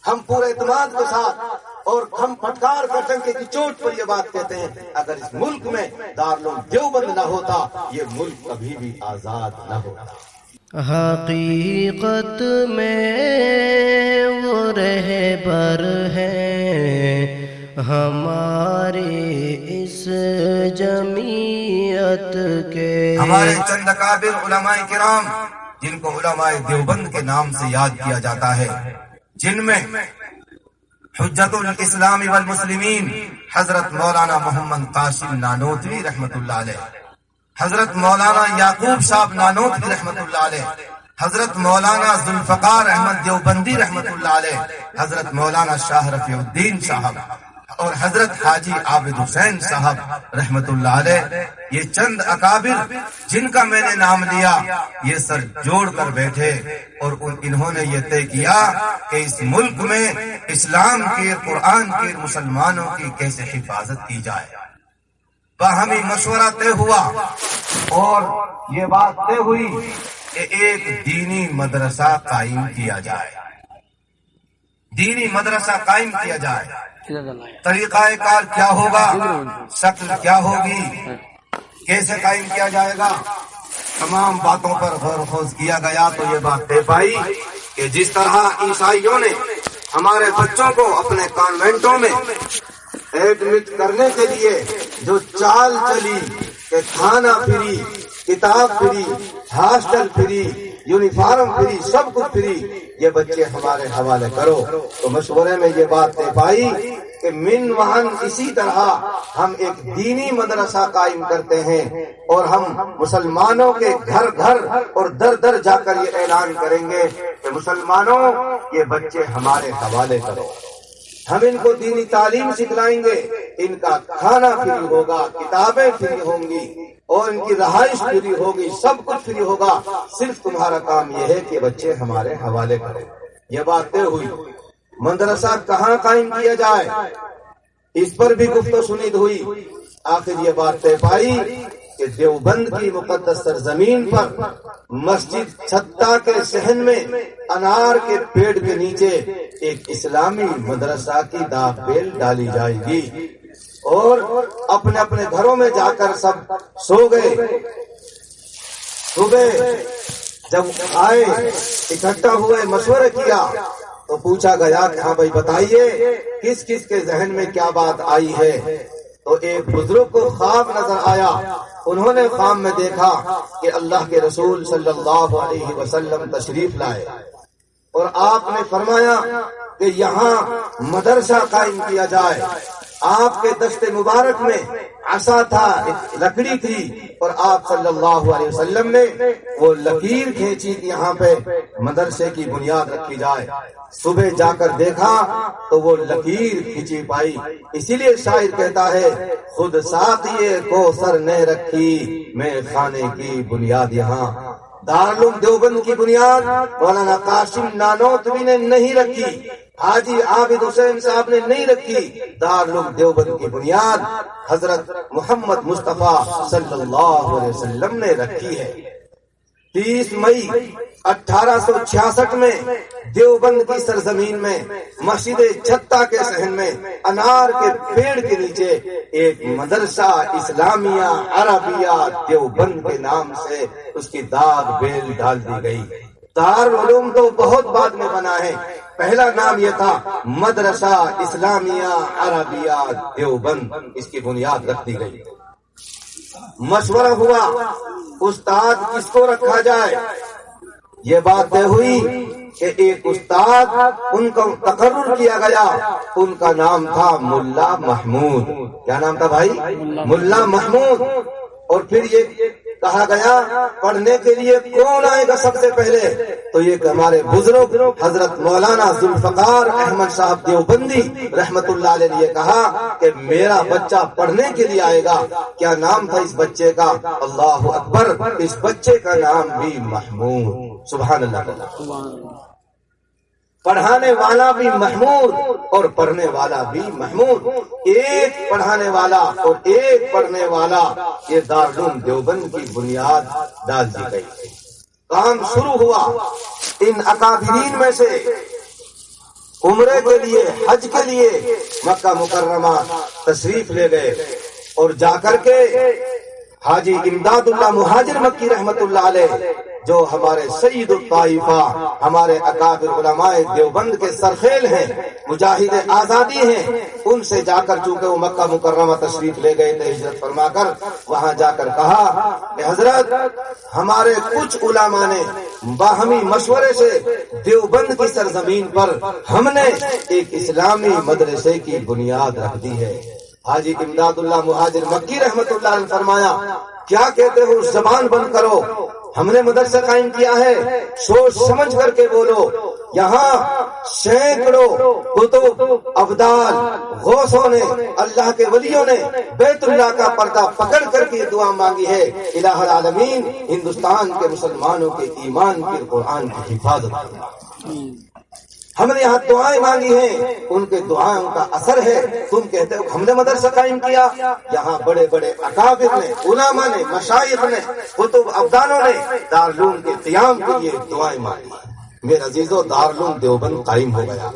ہم پورے اعتماد کے ساتھ اور ہم پھٹکار کر ڈنکے کی چوٹ پر یہ بات کہتے ہیں، اگر اس ملک میں دارالعلوم دیوبند نہ ہوتا یہ ملک کبھی بھی آزاد نہ ہوتا۔ حقیقت میں وہ رہبر ہے ہماری اس جمعیت کے، ہمارے چند اکابر علماء کرام جن کو علماء دیوبند کے نام سے یاد کیا جاتا ہے، جن میں حجت الاسلام والمسلمین حضرت مولانا محمد قاسم نانوتوی رحمۃ اللہ علیہ، حضرت مولانا یعقوب صاحب نانوتوی رحمۃ اللہ علیہ، حضرت مولانا ذوالفقار احمد دیوبندی رحمۃ اللہ علیہ، حضرت مولانا شاہ رفیع الدین صاحب اور حضرت حاجی عابد حسین صاحب رحمۃ اللہ علیہ، یہ چند اکابر جن کا میں نے نام لیا، یہ سر جوڑ کر بیٹھے اور انہوں نے یہ طے کیا کہ اس ملک میں اسلام کے، قرآن کے، مسلمانوں کی کیسے حفاظت کی جائے۔ باہمی مشورہ طے ہوا اور یہ بات طے ہوئی کہ ایک دینی مدرسہ قائم کیا جائے، دینی مدرسہ قائم کیا جائے۔ طریقہ کار کیا ہوگا، شکل کیا ہوگی، کیسے قائم کیا جائے گا، تمام باتوں پر غور و خوض کیا گیا تو یہ بات طے پائی کہ جس طرح عیسائیوں نے ہمارے بچوں کو اپنے کانوینٹوں میں ایڈمٹ کرنے کے لیے جو چال چلی کہ کھانا فری، کتاب free, hostel free, uniform free, سب کچھ فری، یہ بچے ہمارے حوالے کرو، تو مشورے میں یہ بات طے پائی کہ من وہن اسی طرح ہم ایک دینی مدرسہ قائم کرتے ہیں اور ہم مسلمانوں کے گھر گھر اور در در جا کر یہ اعلان کریں گے کہ مسلمانوں یہ بچے ہمارے حوالے کرو، ہم ان کو دینی تعلیم سکھلائیں گے، ان کا کھانا فری ہوگا، کتابیں فری ہوں گی اور ان کی رہائش فری ہوگی، سب کچھ فری ہوگا، صرف تمہارا کام یہ ہے کہ بچے ہمارے حوالے کرو۔ یہ بات طے ہوئی۔ مدرسہ کہاں قائم کیا جائے اس پر بھی گفت و شنید ہوئی۔ آخر یہ بات طے پائی کہ دیوبند کی مقدس سرزمین پر مسجد چھتا کے صحن میں انار کے پیڑ کے نیچے ایک اسلامی مدرسہ کی داغ بیل ڈالی جائے گی اور اپنے اپنے گھروں میں جا کر سب سو گئے۔ صبح جب آئے اکٹھا ہوئے، مشورہ کیا تو پوچھا گیا کہ ہاں بھائی بتائیے کس کس کے ذہن میں کیا بات آئی ہے، تو ایک بزرگ کو خواب نظر آیا۔ انہوں نے خواب میں دیکھا کہ اللہ کے رسول صلی اللہ علیہ وسلم تشریف لائے اور آپ نے فرمایا کہ یہاں مدرسہ قائم کیا جائے۔ آپ کے دست مبارک میں عصا تھا، لکڑی تھی، اور آپ صلی اللہ علیہ وسلم نے وہ لکیر کھینچی کہ یہاں پہ مدرسے کی بنیاد رکھی جائے۔ صبح جا کر دیکھا تو وہ لکیر کھینچی پائی۔ اسی لیے شاعر کہتا ہے خود ساقیے کو سر نے رکھی، میں خانے کی بنیاد یہاں۔ دارالعلوم دیوبند کی بنیاد مولانا قاسم نانوتوی نے نہیں رکھی، حاجی عابد حسین صاحب نے نہیں رکھی، دارالعلوم دیوبند کی بنیاد حضرت محمد مصطفیٰ صلی اللہ علیہ وسلم نے رکھی ہے۔ 30 مئی 1866 میں دیوبند کی سرزمین میں مسجد چھتا کے صحن میں انار کے پیڑ کے نیچے ایک مدرسہ اسلامیہ عربیہ دیوبند کے نام سے اس کی داغ بیل ڈال دی گئی۔ دارالعلوم تو بہت بعد میں بنا ہے، پہلا نام یہ تھا مدرسہ اسلامیہ عربیہ دیوبند، اس کی بنیاد رکھ دی گئی۔ مشورہ ہوا استاد کس کو رکھا جائے، یہ بات طے ہوئی کہ ایک استاد ان کا تقرر کیا گیا، ان کا نام تھا ملا محمود۔ کیا نام تھا بھائی؟ ملا محمود۔ اور پھر یہ کہا گیا پڑھنے کے لیے کون آئے گا سب سے پہلے، تو یہ کہ ہمارے بزرگ حضرت مولانا ذوالفقار احمد صاحب دیوبندی رحمت اللہ علیہ نے یہ کہا کہ میرا بچہ پڑھنے کے لیے آئے گا۔ کیا نام تھا اس بچے کا؟ اللہ اکبر، اس بچے کا نام بھی محمود۔ سبحان اللہ۔ پڑھانے والا بھی محمود اور پڑھنے والا بھی محمود، ایک پڑھانے والا اور ایک پڑھنے والا، یہ دارالعلوم دیوبند کی بنیاد ڈال دی گئی۔ کام شروع ہوا۔ ان اکابرین میں سے عمرے کے لیے، حج کے لیے مکہ مکرمہ تشریف لے گئے، اور جا کر کے حاجی امداد اللہ مہاجر مکی رحمت اللہ علیہ، جو ہمارے سید الطائفہ، ہمارے اکابر علماء دیوبند کے سرخیل ہیں، مجاہد آزادی ہیں، ان سے جا کر چونکہ وہ مکہ مکرمہ تشریف لے گئے تھے ہجرت فرما کر، وہاں جا کر کہا کہ حضرت ہمارے کچھ علماء نے باہمی مشورے سے دیوبند کی سرزمین پر ہم نے ایک اسلامی مدرسے کی بنیاد رکھ دی ہے۔ حاجی امداد اللہ مہاجر مکی رحمت اللہ نے فرمایا کیا کہتے ہو، زبان بند کرو، ہم نے مدرسہ قائم کیا ہے، سوچ سمجھ کر کے بولو۔ یہاں سینکڑوں کتب، ابدال، غوثوں نے، اللہ کے ولیوں نے بیت اللہ کا پردہ پکڑ کر کے دعا مانگی ہے، الہ العالمین ہندوستان کے مسلمانوں کے ایمان کی، قرآن کی حفاظت کرنا۔ ہم نے یہاں دعائیں مانگی ہیں، ان کے دعاؤں کا اثر ہے۔ تم کہتے ہو ہم نے مدرسہ قائم کیا، یہاں بڑے بڑے اکابر نے، علماء نے، مشائخ نے، کتب ابدالوں نے دارالعلوم کے قیام کے لیے دعائیں مانگی۔ میرے عزیزو، دارالعلوم دیوبند قائم ہو گیا،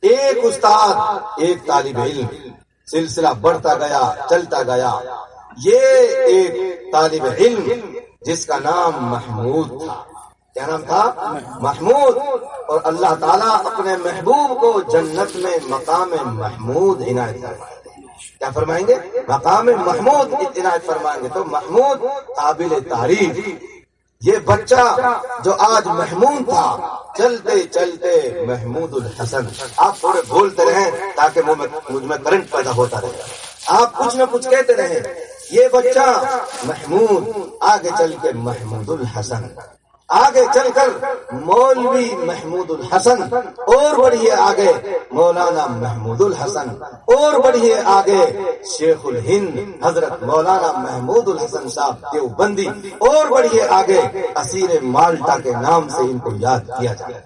ایک استاد ایک طالب علم، سلسلہ بڑھتا گیا، چلتا گیا۔ یہ ایک طالب علم جس کا نام محمود تھا، کیا نام تھا؟ محمود۔ اور اللہ تعالیٰ اپنے محبوب کو جنت میں مقام محمود عنایت فرمائیں گے۔ کیا فرمائیں گے؟ مقام محمود عنایت فرمائیں گے۔ تو محمود قابل تعریف، یہ بچہ جو آج محمود تھا، چلتے چلتے محمود الحسن۔ آپ تھوڑے بولتے رہیں تاکہ مجھ میں کرنٹ پیدا ہوتا رہے، آپ کچھ نہ کچھ کہتے رہیں۔ یہ بچہ محمود آگے چل کے محمود الحسن، آگے چل کر مولوی محمود الحسن، اور بڑھیے آگے مولانا محمود الحسن، اور بڑھیے آگے شیخ الہند حضرت مولانا محمود الحسن صاحب دیوبندی، اور بڑھیے آگے اسیر مالٹا کے نام سے ان کو یاد کیا جاتا ہے۔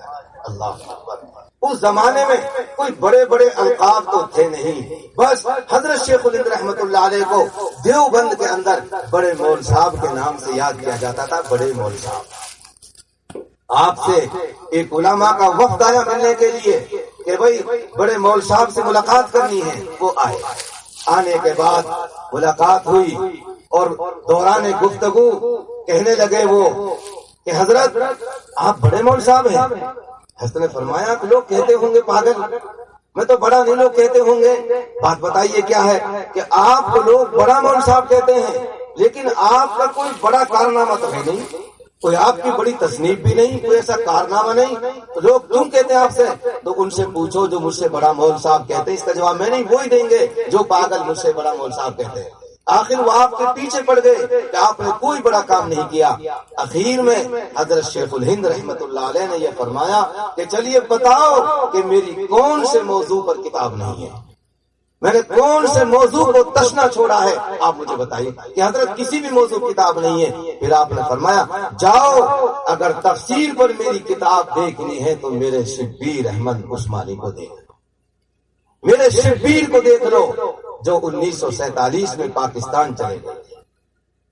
اللہ اکبر۔ اس زمانے میں کوئی بڑے بڑے القاب تو تھے نہیں، بس حضرت شیخ الہند رحمت اللہ علیہ کو دیوبند کے اندر بڑے مول صاحب کے نام سے یاد کیا جاتا تھا، بڑے مول صاحب۔ آپ سے ایک علماء کا وفد آیا ملنے کے لیے کہ بھائی بڑے مول صاحب سے ملاقات کرنی ہے، وہ آئے۔ آنے کے بعد ملاقات ہوئی اور دوران گفتگو کہنے لگے وہ کہ حضرت آپ بڑے مول صاحب ہیں۔ حضرت نے فرمایا کہ لوگ کہتے ہوں گے پاگل، میں تو بڑا نہیں، لوگ کہتے ہوں گے، بات بتائیے کیا ہے کہ آپ کو لوگ بڑا مول صاحب کہتے ہیں، لیکن آپ کا کوئی بڑا کارنامہ تو ہے نہیں، کوئی آپ کی بڑی تصنیف بھی نہیں، کوئی ایسا کارنامہ نہیں، تو لوگ کیوں کہتے ہیں آپ سے؟ تو ان سے پوچھو جو مجھ سے بڑا مول صاحب کہتے ہیں، اس کا جواب میں نہیں، وہی دیں گے جو پاگل مجھ سے بڑا مول صاحب کہتے ہیں۔ آخر وہ آپ کے پیچھے پڑ گئے کہ آپ نے کوئی بڑا کام نہیں کیا۔ اخیر میں حضرت شیخ الہند رحمت اللہ علیہ نے یہ فرمایا کہ چلیے بتاؤ کہ میری کون سے موضوع پر کتاب نہیں ہے، میں نے کون سے موضوع کو تشنا چھوڑا ہے، آپ مجھے بتائیے کہ حضرت کسی بھی موضوع کتاب نہیں ہے۔ پھر آپ نے فرمایا جاؤ اگر تفسیر پر میری کتاب دیکھنی ہے تو میرے شبیر احمد عثمانی کو دیکھ لو، میرے شبیر کو دیکھ لو جو 1947 میں پاکستان چلے گئے،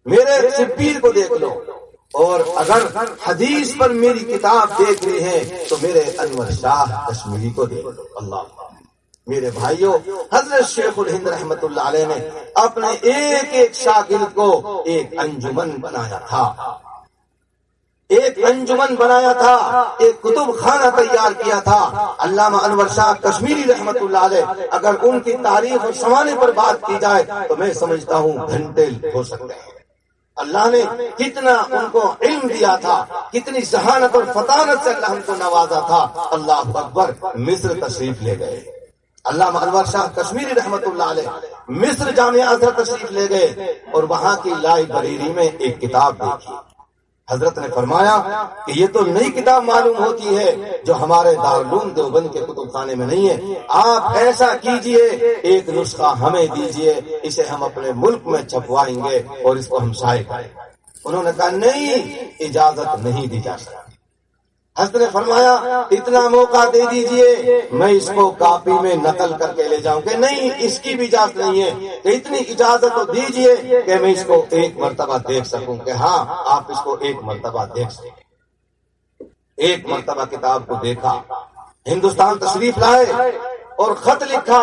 میرے شبیر کو دیکھ لو، اور اگر حدیث پر میری کتاب دیکھنی ہے تو میرے انور شاہ کشمیری کو دیکھ لو۔ اللہ میرے بھائیوں، حضرت شیخ الہند رحمت اللہ علیہ نے اپنے ایک ایک شاگرد کو ایک انجمن بنایا تھا، ایک انجمن بنایا تھا، ایک کتب خانہ تیار کیا تھا۔ علامہ انور شاہ کشمیری رحمت اللہ علیہ، اگر ان کی تاریخ اور زمانے پر بات کی جائے تو میں سمجھتا ہوں گھنٹے ہو سکتے ہیں۔ اللہ نے کتنا ان کو علم دیا تھا، کتنی ذہانت اور فطانت سے اللہ ان کو نوازا تھا۔ اللہ اکبر۔ مصر تشریف لے گئے علامہ انور شاہ کشمیری رحمت اللہ علیہ، مصر جامعہ ازہر تشریف لے گئے اور وہاں کی لائبریری میں ایک کتاب دیکھی۔ حضرت نے فرمایا کہ یہ تو نئی کتاب معلوم ہوتی ہے جو ہمارے دارالعلوم دیوبند کے کتب خانے میں نہیں ہے، آپ ایسا کیجئے ایک نسخہ ہمیں دیجئے، اسے ہم اپنے ملک میں چھپوائیں گے اور اس کو ہم شائع کریں گے۔ انہوں نے کہا نہیں، اجازت نہیں دی جا سکتی۔ حضرت نے فرمایا اتنا موقع دے دیجئے میں اس کو کاپی میں نقل کر کے لے جاؤں کہ نہیں، اس کی بھی اجازت نہیں ہے، کہ اتنی اجازت تو دیجئے کہ میں اس کو ایک مرتبہ دیکھ سکوں، کہ ہاں آپ اس کو ایک مرتبہ دیکھ سکیں۔ ایک مرتبہ کتاب کو دیکھا، ہندوستان تشریف لائے اور خط لکھا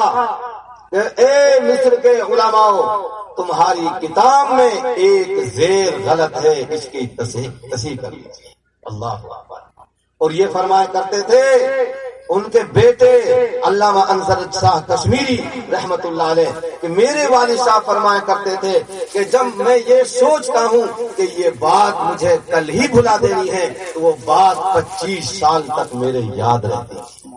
کہ اے مصر کے علماؤ، تمہاری کتاب میں ایک زیر غلط ہے، اس کی تصحیح کر لیجیے۔ اللہ اکبر۔ اور یہ فرمایا کرتے تھے ان کے بیٹے علامہ انصر شاہ کشمیری رحمت اللہ علیہ کہ میرے والد صاحب فرمایا کرتے تھے کہ جب میں یہ سوچتا ہوں کہ یہ بات مجھے کل ہی بھلا دینی ہے تو وہ بات 25 سال تک میرے یاد رہتی تھی،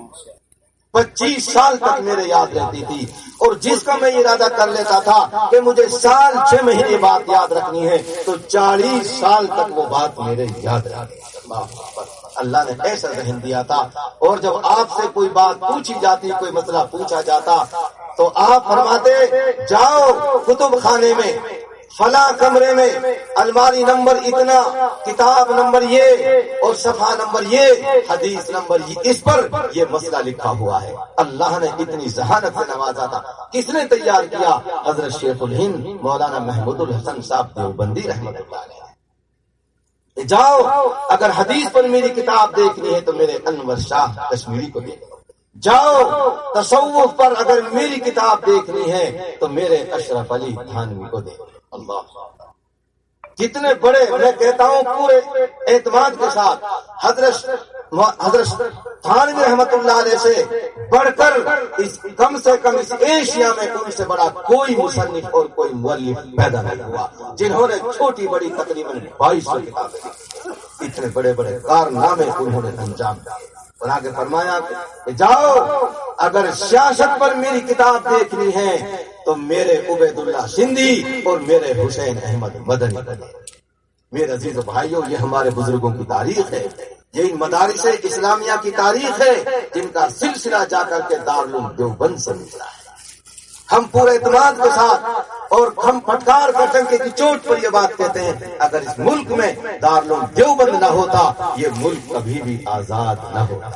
25 سال تک میرے یاد رہتی تھی۔ اور جس کا میں ارادہ کر لیتا تھا کہ مجھے سال 6 مہینے بات یاد رکھنی ہے تو 40 سال تک وہ بات میرے یاد رہتی تھی۔ اللہ نے ایسا ذہن دیا تھا۔ اور جب آپ سے کوئی بات پوچھی جاتی، کوئی مسئلہ پوچھا جاتا تو آپ فرماتے جاؤ کتب خانے میں فلاں کمرے میں الماری نمبر اتنا، کتاب نمبر یہ اور صفحہ نمبر یہ، حدیث نمبر یہ، اس پر یہ مسئلہ لکھا ہوا ہے۔ اللہ نے اتنی ذہانت سے نوازا تھا۔ کس نے تیار کیا؟ حضرت شیخ الہند مولانا محمود الحسن صاحب دیوبندی رحمۃ اللہ علیہ۔ جاؤ اگر حدیث پر میری کتاب دیکھنی ہے تو میرے انور شاہ کشمیری کو دیکھو، جاؤ تصوف پر اگر میری کتاب دیکھنی ہے تو میرے اشرف علی تھانوی کو دیکھو۔ اللہ کتنے بڑے، میں کہتا ہوں پورے اعتماد کے ساتھ، حضرت تھانوی رحمت اللہ علیہ سے بڑھ کر کم سے کم اس ایشیا میں ان سے بڑا کوئی مصنف اور کوئی مؤلف پیدا نہیں ہوا جنہوں نے چھوٹی بڑی تقریباً 2200 کتابیں لکھی۔ اتنے بڑے بڑے کارنامے انہوں نے انجام دیے۔ اور آگے فرمایا کہ جاؤ اگر سیاست پر میری کتاب دیکھنی ہے تو میرے عبید اللہ سندھی اور میرے حسین احمد مدنی کو دیکھو۔ میرے عزیز بھائیوں، یہ ہمارے بزرگوں کی تاریخ ہے، یہ مدارس اسلامیہ کی تاریخ ہے جن کا سلسلہ جا کر کے دارالعلوم دیوبند سے نکلا ہے۔ ہم پورے اعتماد کے ساتھ اور ہم پھٹکار کر ڈنکے کی چوٹ پر یہ بات کہتے ہیں، اگر اس ملک میں دارالعلوم دیوبند نہ ہوتا یہ ملک کبھی بھی آزاد نہ ہوتا۔